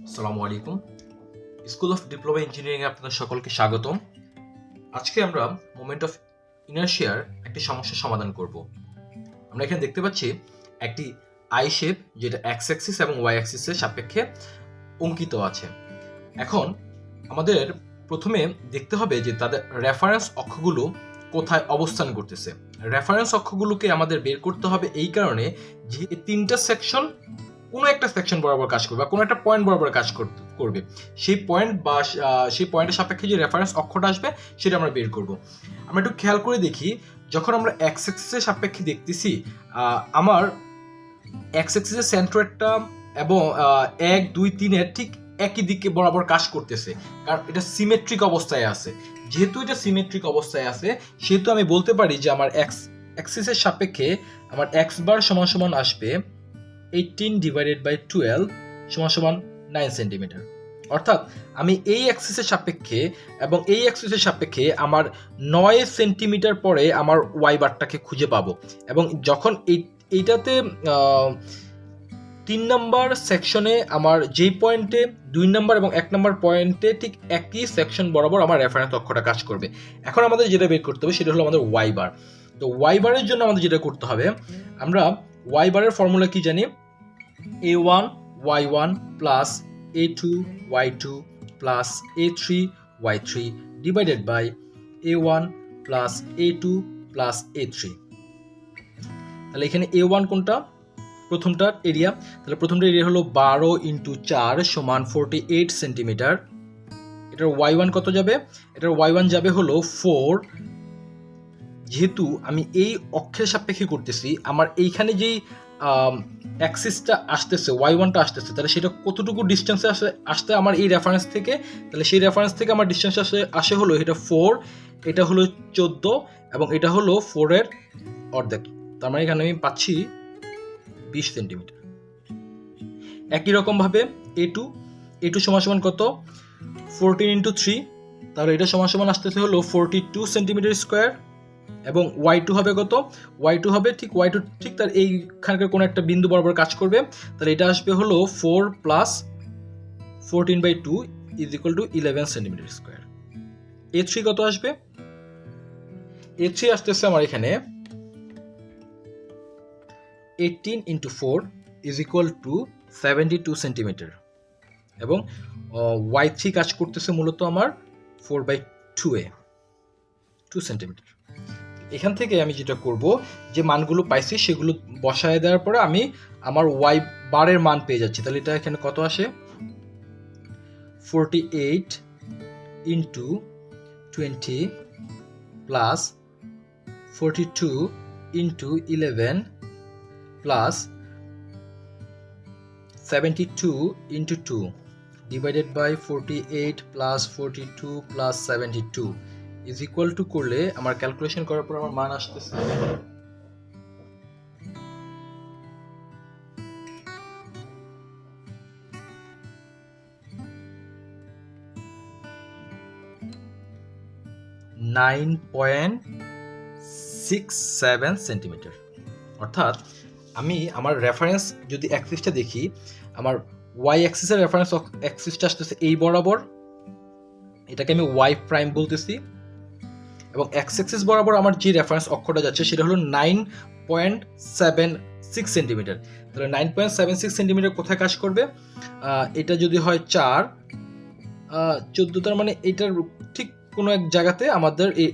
আসসালামু আলাইকুম। School of diploma engineering এ আপনাদের সকলকে স্বাগতম। আজকে আমরা মোমেন্ট অফ ইনারশিয়ার একটি সমস্যার সমাধান করব। আমরা এখানে দেখতে পাচ্ছি একটি আই শেপ যেটা এক্স অ্যাক্সিস এবং ওয়াই অ্যাক্সিসের সাপেক্ষে অঙ্কিত আছে। এখন আমাদের প্রথমে দেখতে হবে যে তাদের রেফারেন্স অক্ষগুলো কোথায় অবস্থান করতেছে। রেফারেন্স অক্ষগুলোকে আমাদের বের করতে হবে এই কারণে যে এই তিনটা সেকশন কোনো একটা সেকশন বরাবর কাজ করবে বা কোনো একটা পয়েন্ট বরাবর কাজ করবে। সেই পয়েন্ট বা সেই পয়েন্টের সাপেক্ষে যে রেফারেন্স অক্ষটা আসবে সেটা আমরা বের করব। আমরা একটু খেয়াল করে দেখি, যখন আমরা এক্স অ্যাক্সিসের সাপেক্ষে দেখতেছি আমার এক্স অ্যাক্সিসের সেন্ট্রয়েডটা এবং 1, 2, 3 ঠিক একই দিকে বরাবর কাজ করতেছে, কারণ এটা সিমেট্রিক অবস্থায় আছে। যেহেতু এটা সিমেট্রিক অবস্থায় আছে সেহেতু আমি বলতে পারি যে আমার এক্স অ্যাক্সিসের সাপেক্ষে আমার এক্স বার সমান সমান আসবে 18 ডিভাইডেড বাই 12 সমান সমান 9 সেন্টিমিটার। অর্থাৎ আমি এই অ্যাক্সিসের সাপেক্ষে এবং এই অ্যাক্সিসের সাপেক্ষে আমার 9 সেন্টিমিটার পরে আমার ওয়াই বারটাকে খুঁজে পাবো। এবং যখন এইটাতে 3 নম্বর সেকশনে আমার যেই পয়েন্টে 2 নম্বর এবং 1 নম্বর পয়েন্টে ঠিক একই সেকশন বরাবর আমার রেফারেন্স অক্ষটা কাজ করবে। এখন আমাদের যেটা বের করতে হবে সেটা হলো আমাদের ওয়াই বার। তো ওয়াই বারের জন্য আমাদের যেটা করতে হবে, আমরা ওয়াই বারের ফর্মুলা কি জানি? a1 y1 plus a2 y2 plus a3 y3 divided by a1 plus a2 plus a3। তাহলে এখানে a1 কোনটা? প্রথমটার এরিয়া। তাহলে প্রথমটার এরিয়া হলো 12 ইন্টু 4 সমান 48 সেন্টিমিটার। এটার y1 কত যাবে? এটার y1 যাবে হলো 4। যেহেতু আমি এই অক্ষের সাপেক্ষে করতেছি, আমার এইখানে যেই অ্যাক্সিসটা আসতেছে y1টা আসতেছে, তাহলে সেটা কতটুকু ডিস্টেন্সে আসতে আমার এই রেফারেন্স থেকে, তাহলে সেই রেফারেন্স থেকে আমার ডিস্টেন্স আসে হলো এটা 4, এটা হলো 14 এবং এটা হলো 4 এর অর্ধেক। তার মানে এখানে আমি পাচ্ছি 20 সেন্টিমিটার। একই রকমভাবে a2 সমান সমান কত? 14 ইন্টু 3, তাহলে এটা সমান সমান আসতেছে হলো 42 সেন্টিমিটার স্কোয়ার। এবং y2 হবে কত? y2 হবে ঠিক y2 ঠিক তার এইখানকার কোনো একটা বিন্দু বরাবর কাজ করবে। তাহলে এটা আসবে হলো 4 plus 14/2 is equal two 11 centimetre square. a3 কত আসবে? a3 আসতেছে আমার এখানে 18 into 4 is equal two 72 centimetre. এবং y3 কাজ করতেছে মূলত আমার 4/2 2 সেন্টিমিটার। এখান থেকে আমি যেটা করব, যে মানগুলো পাইছি সেগুলো বসায় দেওয়ার পরে আমি আমার ওয়াই বারের মান পেয়ে যাচ্ছি। তাহলে এটা এখানে কত আসে? 48 into 20 plus 42 into 11 plus 72 into 2 divided by 48 plus 42 plus 72 is equal to করলে আমার ক্যালকুলেশন করার পর আমার মান আসতেছে 9.67 সেন্টিমিটার। অর্থাৎ আমি আমার রেফারেন্স যদি অ্যাক্সিসটা দেখি, আমার ওয়াই অ্যাক্সিসের রেফারেন্স অ্যাক্সিসটা আসতেছে এই বরাবর, এটাকে আমি ওয়াই প্রাইম বলতেছি। এবং এক্স অ্যাক্সিস বরাবর আমার যে রেফারেন্স অক্ষটা যাচ্ছে সেটা হলো 9.76 সেন্টিমিটার। তাহলে 9.76 সেন্টিমিটার কোথায় কাজ করবে? এটা যদি হয় 4, 14, তার মানে এটার ঠিক কোনো এক জায়গাতে আমাদের এই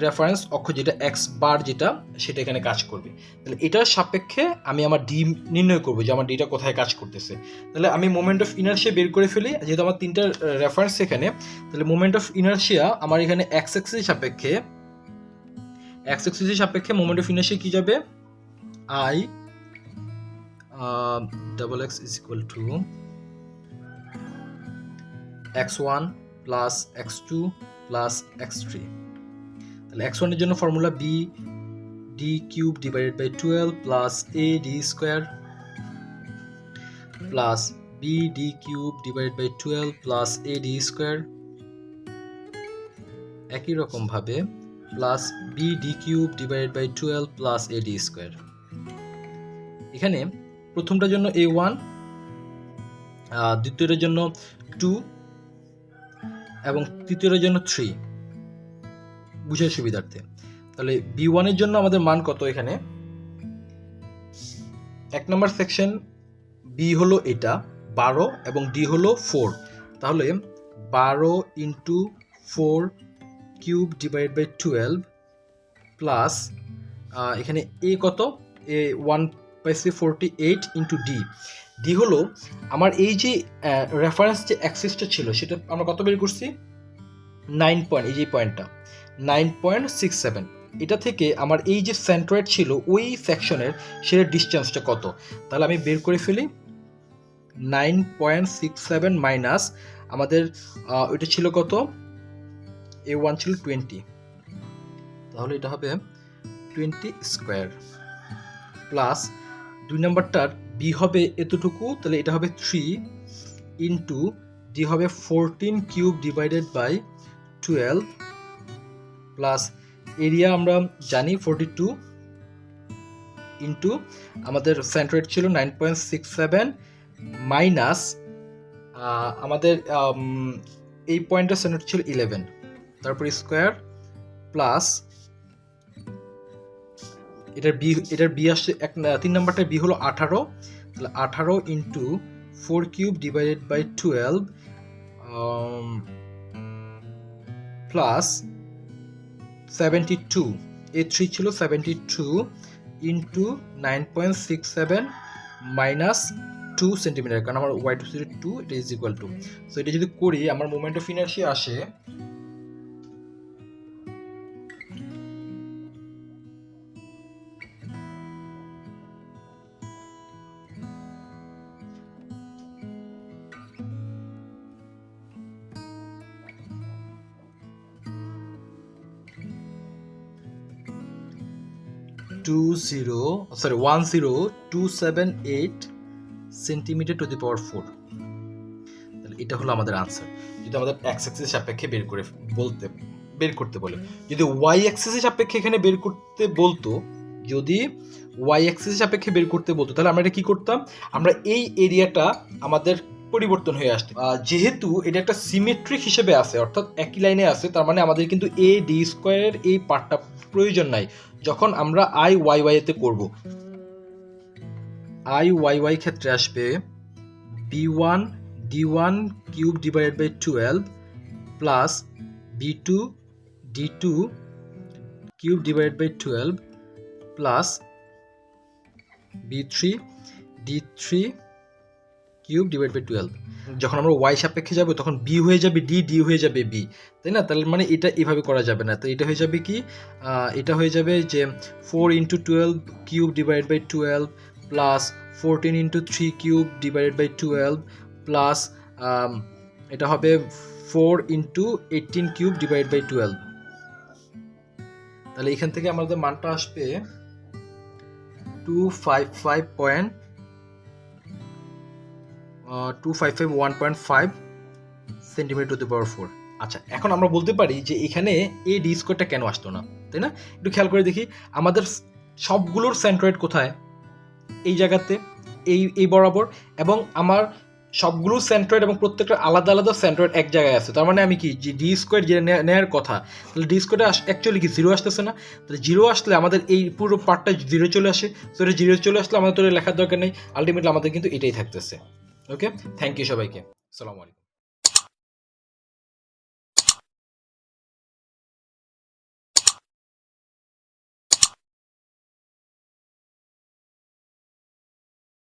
রেফারেন্স অক্ষ যেটা এক্স বার যেটা সেটা এখানে কাজ করবে। তাহলে এটার সাপেক্ষে আমি আমার ডি নির্ণয় করবো যে আমার ডিটা কোথায় কাজ করতেছে। তাহলে আমি মোমেন্ট অফ ইনারশিয়া বের করে ফেলি, যেহেতু আমার তিনটা রেফারেন্স এখানে। তাহলে মোমেন্ট অফ ইনারশিয়া আমার এখানে এক্স অ্যাক্সিসের সাপেক্ষে মোমেন্ট অফ ইনারশিয়া কি যাবে? I double x is equal to x1 plus x2 plus x3। তাহলে x1 এর জন্য formula b d cube divided by 12 plus a d square plus b d cube divided by 12 plus a d square. একই রকম ভাবে plus b d cube divided by 12 plus a d square. এখানে প্রথমটার জন্য a1 দ্বিতীয়টার জন্য 2 এবং তৃতীয়টার জন্য 3, বুঝার সুবিধার্থে। তাহলে B1 এর জন্য আমাদের মান কত? এখানে 1 নম্বর সেকশন B হলো এটা 12 এবং D হলো 4, তাহলে 12 into 4 cube divide by 12 plus এখানে A কত? A 1/48 ইন্টু ডি হলো আমার এই যে রেফারেন্স যে অ্যাক্সিসটা ছিল সেটা আমরা কত বের করছি? 9 পয়েন্ট, এই যে পয়েন্টটা 9.67, এটা থেকে আমার এই যে সেন্ট্রয়েড ছিল ওই সেকশনের সেটার ডিস্টেন্সটা কত? তাহলে আমি বের করে ফেলি 9.67 মাইনাস আমাদের ওইটা ছিল কত? A1 ছিল 20, তাহলে এটা হবে 20 স্কোয়ার প্লাস 2 নম্বরটার বি হবে এতটুকু, তাহলে এটা হবে 3 ইন্টু ডি হবে 14 cube divided by 12 plus area আমরা জানি 42 ইন্টু আমাদের সেন্ট্রয়েড ছিল 9.67 মাইনাস আমাদের এই পয়েন্টের সেন্ট্রয়েড ছিল 11, তারপর স্কোয়ার প্লাস এটার বি আসছে 3 নম্বরটার বি হলো 18, তাহলে 18 into 4 cube divided by 12 plus 72, A3 ছিল 72 ইন্টু 9.67 মাইনাস 2 সেন্টিমিটার, কারণ আমার y2 ছিল 2, এটা ইজ ইকুয়াল টু, সো এটা যদি করি আমার মোমেন্ট অফ ইনার্শিয়া আসে 1027.8 সেন্টিমিটার টু দি পাওয়ার 4, তাহলে এটা হলো আমাদের আনসার। যদি আমাদের এক্স অ্যাক্সিসের সাপেক্ষে বের করতে বলে, যদি ওয়াই অ্যাক্সিসের সাপেক্ষে এখানে বের করতে বলতো, যদি ওয়াই অ্যাক্সিসের সাপেক্ষে বের করতে বলতো তাহলে আমরা এটা কি করতাম? আমরা এই এরিয়াটা আমাদের পরিবর্তন হয়ে আসতো, যেহেতু এটা একটা সিমেট্রিক হিসেবে আছে, অর্থাৎ একই লাইনে আছে, তার মানে আমাদের কিন্তু এ ডি স্কোয়ারের এই পার্টটা প্রয়োজন নাই যখন আমরা আই ওয়াই ওয়াই এতে করব। আই ওয়াই ওয়াই ক্ষেত্রে আসবে B1 D1 cube divided by 12 plus B2 D2 cube divided by 12 plus B3 D3 cube divide by 12। যখন আমরা ওয়াই সাপেক্ষে যাবো তখন বি হয়ে যাবে ডি, ডি হয়ে যাবে বি, তাই না? তাহলে মানে এটা এভাবে করা যাবে না, তো এটা হয়ে যাবে কি? এটা হয়ে যাবে যে 4 into 12 cube divide by 12 plus 14 into 3 cube divided by 12 plus এটা হবে 4 ইন্টু 18 কিউব ডিভাইড বাই 12। তাহলে এখান থেকে আমাদের মানটা আসবে 255.1.5 সেন্টিমিটার টু দি পাওয়ার 4। আচ্ছা, এখন আমরা বলতে পারি যে এখানে এ ডি স্কোয়ারটা কেন আসতো না, তাই না? একটু খেয়াল করে দেখি আমাদের সবগুলোর সেন্ট্রয়েড কোথায়? এই জায়গাতে, এই বরাবর, এবং আমার সবগুলো সেন্ট্রয়েড এবং প্রত্যেকটা আলাদা আলাদা সেন্ট্রয়েড এক জায়গায় আছে। তার মানে আমি কি যে ডি স্কোয়ার যে নেওয়ার কথা, তাহলে ডি স্কোয়ারটা অ্যাকচুয়ালি কি 0 আসতেছে না? তাহলে 0 আসলে আমাদের এই পুরো পার্টটা 0 চলে আসে, তো এটা 0 চলে আসলে আমাদের তো লেখার দরকার নেই, আলটিমেটলি আমাদের কিন্তু এটাই থাকতেছে। ওকে, থ্যাংক ইউ সবাইকে, আসসালামু আলাইকুম।